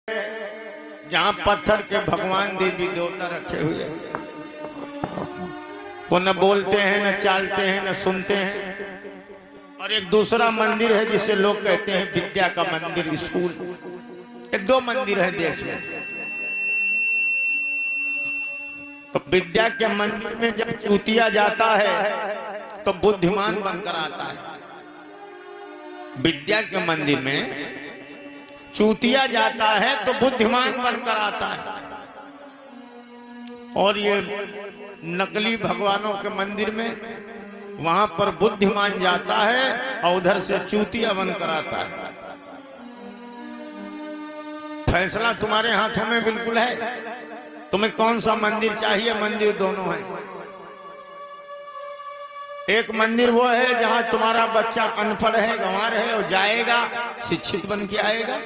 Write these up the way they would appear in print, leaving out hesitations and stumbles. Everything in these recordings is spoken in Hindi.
जहाँ पत्थर के भगवान देवी देवता रखे हुए, वो न बोलते हैं, न चालते हैं, न सुनते हैं। और एक दूसरा मंदिर है जिसे लोग कहते हैं विद्या का मंदिर, स्कूल। ये दो मंदिर है देश में। तो विद्या के मंदिर में जब चूतिया जाता है तो बुद्धिमान बनकर आता है। विद्या के मंदिर में चूतिया जाता है तो बुद्धिमान बनकर आता है। और ये नकली भगवानों के मंदिर में वहां पर बुद्धिमान जाता है और उधर से चूतिया बनकर आता है। फैसला तुम्हारे हाथों में बिल्कुल है, तुम्हें कौन सा मंदिर चाहिए। मंदिर दोनों है। एक मंदिर वो है जहां तुम्हारा बच्चा अनपढ़ है, गंवार है, और जाएगा शिक्षित बन के आएगा।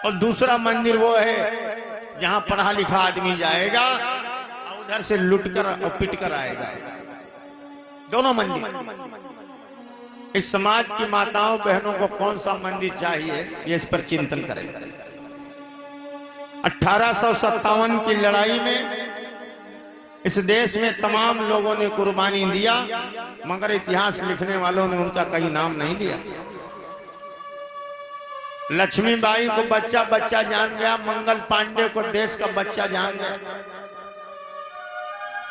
और दूसरा मंदिर वो है जहां पढ़ा लिखा आदमी जाएगा और उधर से लुट कर और पिट कर आएगा। दोनों मंदिर। इस समाज की माताओं बहनों को कौन सा मंदिर चाहिए, ये इस पर चिंतन करें। 1857 की लड़ाई में इस देश में तमाम लोगों ने कुर्बानी दिया, मगर इतिहास लिखने वालों ने उनका कहीं नाम नहीं लिया। लक्ष्मीबाई को बच्चा बच्चा जान गया, मंगल पांडे को देश का बच्चा जान गया,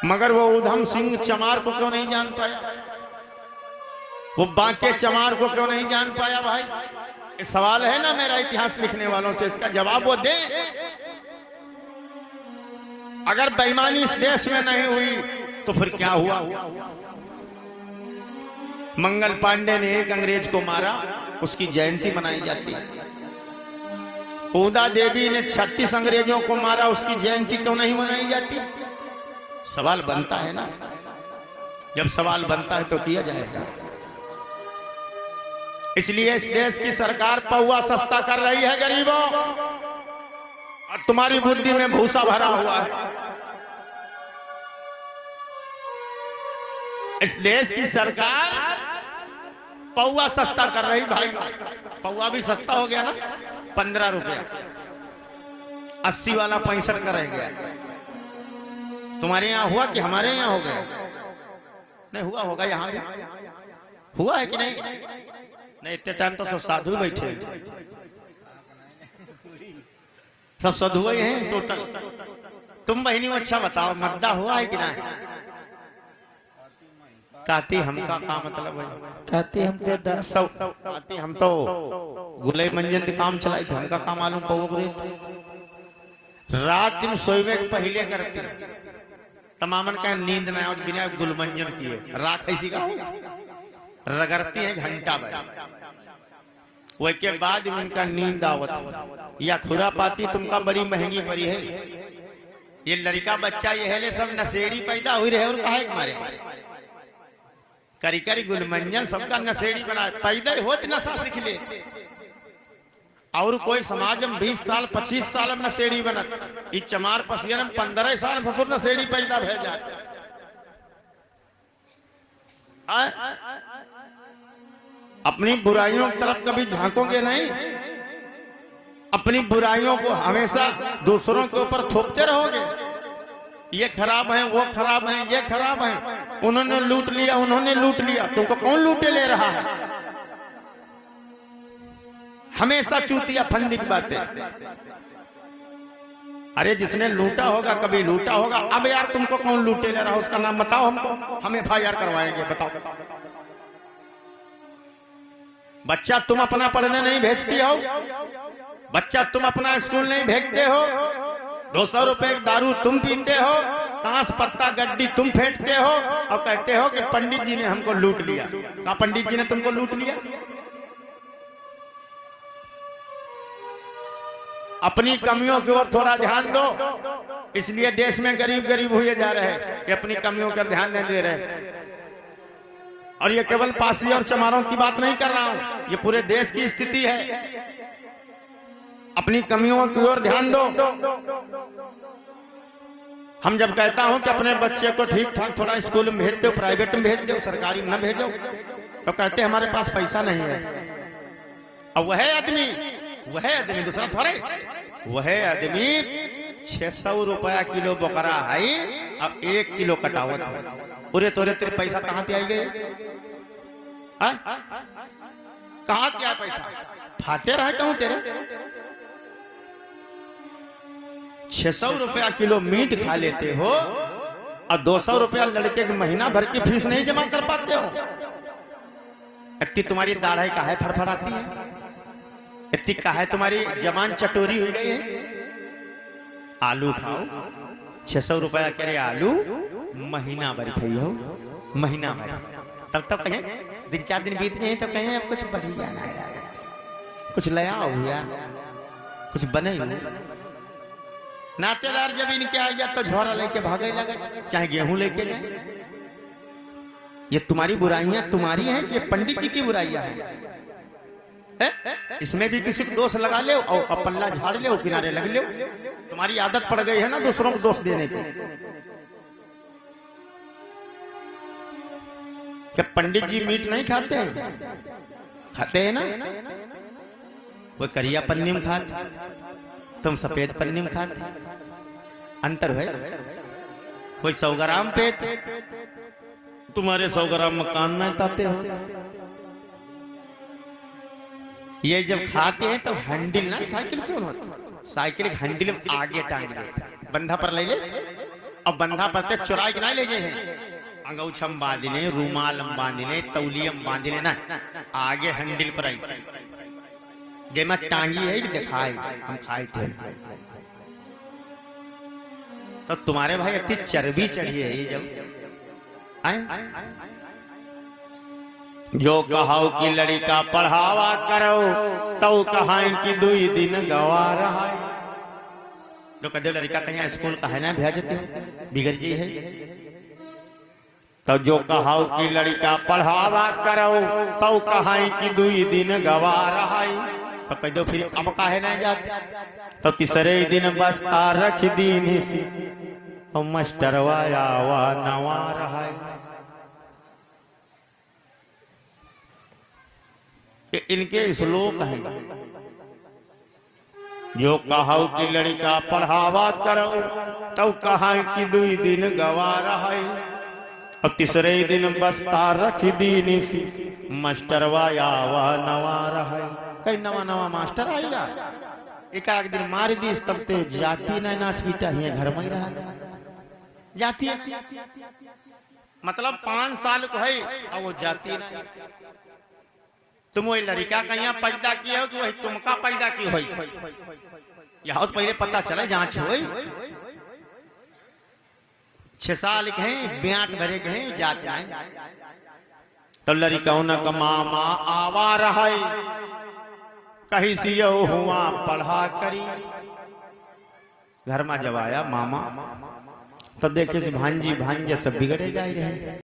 मगर वो उधम सिंह चमार को क्यों नहीं जान पाया, वो बांके चमार को क्यों नहीं जान पाया। भाई ये सवाल है ना मेरा इतिहास लिखने वालों से, इसका जवाब वो दे। अगर बेईमानी इस देश में नहीं हुई तो फिर क्या हुआ। मंगल पांडे ने एक अंग्रेज को मारा, उसकी जयंती मनाई जाती है। पूदा देवी ने 36 अंग्रेजों को मारा, उसकी जयंती क्यों नहीं मनाई जाती। सवाल बनता है ना। जब सवाल बनता है तो किया जाएगा। इसलिए इस देश की सरकार पौवा सस्ता कर रही है गरीबों, और तुम्हारी बुद्धि में भूसा भरा हुआ है। इस देश की सरकार पौवा सस्ता कर रही। भाई पौवा भी सस्ता हो गया ना, 15 रुपया। 80 वाला 65 का रह गया। तुम्हारे यहाँ हुआ कि हमारे यहाँ हो गया? नहीं हुआ होगा, यहाँ भी हुआ है कि नहीं? नहीं, इतने टाइम तो सब साधु बैठे, सब साधु ही हैं टोटल। तुम बहनी अच्छा बताओ, मद्दा हुआ है कि नहीं? काती हमका का मतलब है? काती हम तो गुले मंजन काम चलाई थे, हमका का मालूम पवगरे। रात दिन सोए के पहले करते तमामन का नींद ना और बिना गुलमंजन किए रात ऐसी का रगड़ती है घंटा भर, वह के बाद उनका नींद आवत। या खुरापाती तुमका बड़ी महंगी पड़ी है। ये लड़का बच्चा ये है सब नशेड़ी पैदा हुई रहे और काहे मारे करी करी गुलमंजन सबका नशेड़ी बना पैदा होत नशा सीख ले। और कोई समाज में 20 साल 25 साल में नशेड़ी बनत, ई चमार पसियन में 15 साल ससुर नशेड़ी पैदा भे जात। अपनी बुराइयों की तरफ कभी झांकोगे नहीं। अपनी बुराइयों को हमेशा दूसरों के ऊपर थोपते रहोगे। ये खराब है, वो खराब है, ये खराब है, उन्होंने लूट लिया, उन्होंने लूट लिया। तुमको कौन लूटे ले रहा है? हमेशा चूतिया फंदी की बातें। अरे जिसने लूटा होगा कभी लूटा होगा। अब यार तुमको कौन लूटे ले रहा है उसका नाम बताओ हमको, हम FIR करवाएंगे। बताओ बच्चा तुम अपना पढ़ने नहीं भेजती हो, बच्चा तुम अपना स्कूल नहीं भेजते हो, 200 रुपए दारू तुम पीते हो, ताश पत्ता गड्डी तुम फेंकते हो, और कहते हो कि पंडित जी ने हमको लूट लिया। क्या पंडित जी ने तुमको लूट लिया? अपनी कमियों की ओर थोड़ा ध्यान दो। इसलिए देश में गरीब गरीब हुए जा रहे हैं कि अपनी कमियों का ध्यान नहीं दे रहे। और ये केवल पासी और चमारों की बात नहीं कर रहा हूं, ये पूरे देश की स्थिति है। अपनी कमियों की ओर ध्यान दो। हम जब कहता हूं कि अपने बच्चे को ठीक ठाक थोड़ा स्कूल में भेज दो, प्राइवेट में भेज दो, सरकारी में न भेजो, तो कहते हमारे पास पैसा नहीं है। और वह आदमी वह आदमी दूसरा थोड़े, वह आदमी 600 रुपया किलो बकरा है, अब 1 किलो कटावत है। पूरे तोरे तेरे पैसा कहाँ ते आई गए? कहाँ ते आया पैसा? फाटे रहे कहूं तेरे। 600 रुपया किलो मीट खा लेते हो और 200 रुपया लड़के के महीना भर की फीस नहीं जमा कर पाते हो। इतनी तुम्हारी दाढ़ी काहे फड़फड़ाती है? इतनी काहे तुम्हारी जबान चटोरी हो गई है? आलू खाओ, 600 रुपया करे आलू, महीना भर खाइयो, महीना भर। तब कहें 3-4 दिन बीत जाए तो कहें अब कुछ बढ़िया ना, कुछ लया हो गया, कुछ बने नातेदार जब इनके आ गया तो झोरा लेके भागे लगे, चाहे गेहूं लेके जाए। ये तुम्हारी बुराइयां तुम्हारी हैं कि पंडित जी की बुराइयां हैं? इसमें भी किसी को दोष लगा ले और पल्ला झाड़ ले, किनारे लग ले। तुम्हारी आदत पड़ गई है ना दूसरों को दोष देने की। क्या पंडित जी मीट नहीं खाते हैं? खाते हैं ना। वो करिया पन्नीम खाते, तुम सफेद पन्नीम खाते, अंतर है। कोई 100 ग्राम पे, तुम्हारे 100 ग्राम मकान नहीं ताते हो। ये जब खाते हैं तो हैंडल ना साइकिल क्यों होता? साइकिल हैंडल आगे टांग लेते, बंधा पर ले ले, अब बंधा पर चुराई के ना ले गए हैं। अंगूछम बांधने, रूमाल बांधने, तौलियम बांधने ना, आगे हैंडल पर ऐसे जेमा टांगी है कि दिखाए हम खाए थे। तो तुम्हारे भाई इतनी चर्बी चढ़ी है ये जब आए। जो कहाओ की लड़का पढ़ावा करो तो कहा कि 2 दिन गवा रहा है। जो कदे लड़का कहीं स्कूल का है ना भेजते बिगड़ जी है। तो जो कहाओ की लड़का पढ़ावा करो तो कहा कि 2 दिन गवा रहा है। तो कह दो फिर अब काहे नहीं जाते? तो तीसरे दिन बस्ता रख दीन सी और मास्टरवा आवा नवा रहा है। इनके श्लोक हैं। जो कहाओ की लड़का पढ़ावा करो तो कहा कि 2 दिन गवा रहा है और तीसरे दिन बस्ता रख दीन सी मास्टरवा आवा नवा रहा है। कई नवा नवा मास्टर आएगा, एक दिन मार दी तब तो जाती नहीं नास पीटा ही घर में ही रहा जाती है। मतलब 5 साल को है और वो जाती नहीं। तुम वही लड़का कहीं पैदा किए हो कि वही तुमका पैदा की हो? यह तो पहले पता चले जांच हो। 6 साल के हैं, ब्याट भरे के हैं, जाते हैं। तो लड़का न का मामा आवा रहा है, कहीं सियो हुआ पढ़ा करी। घर में जब आया मामा तो देखे से भांजी भांजे सब बिगड़े जा रहे।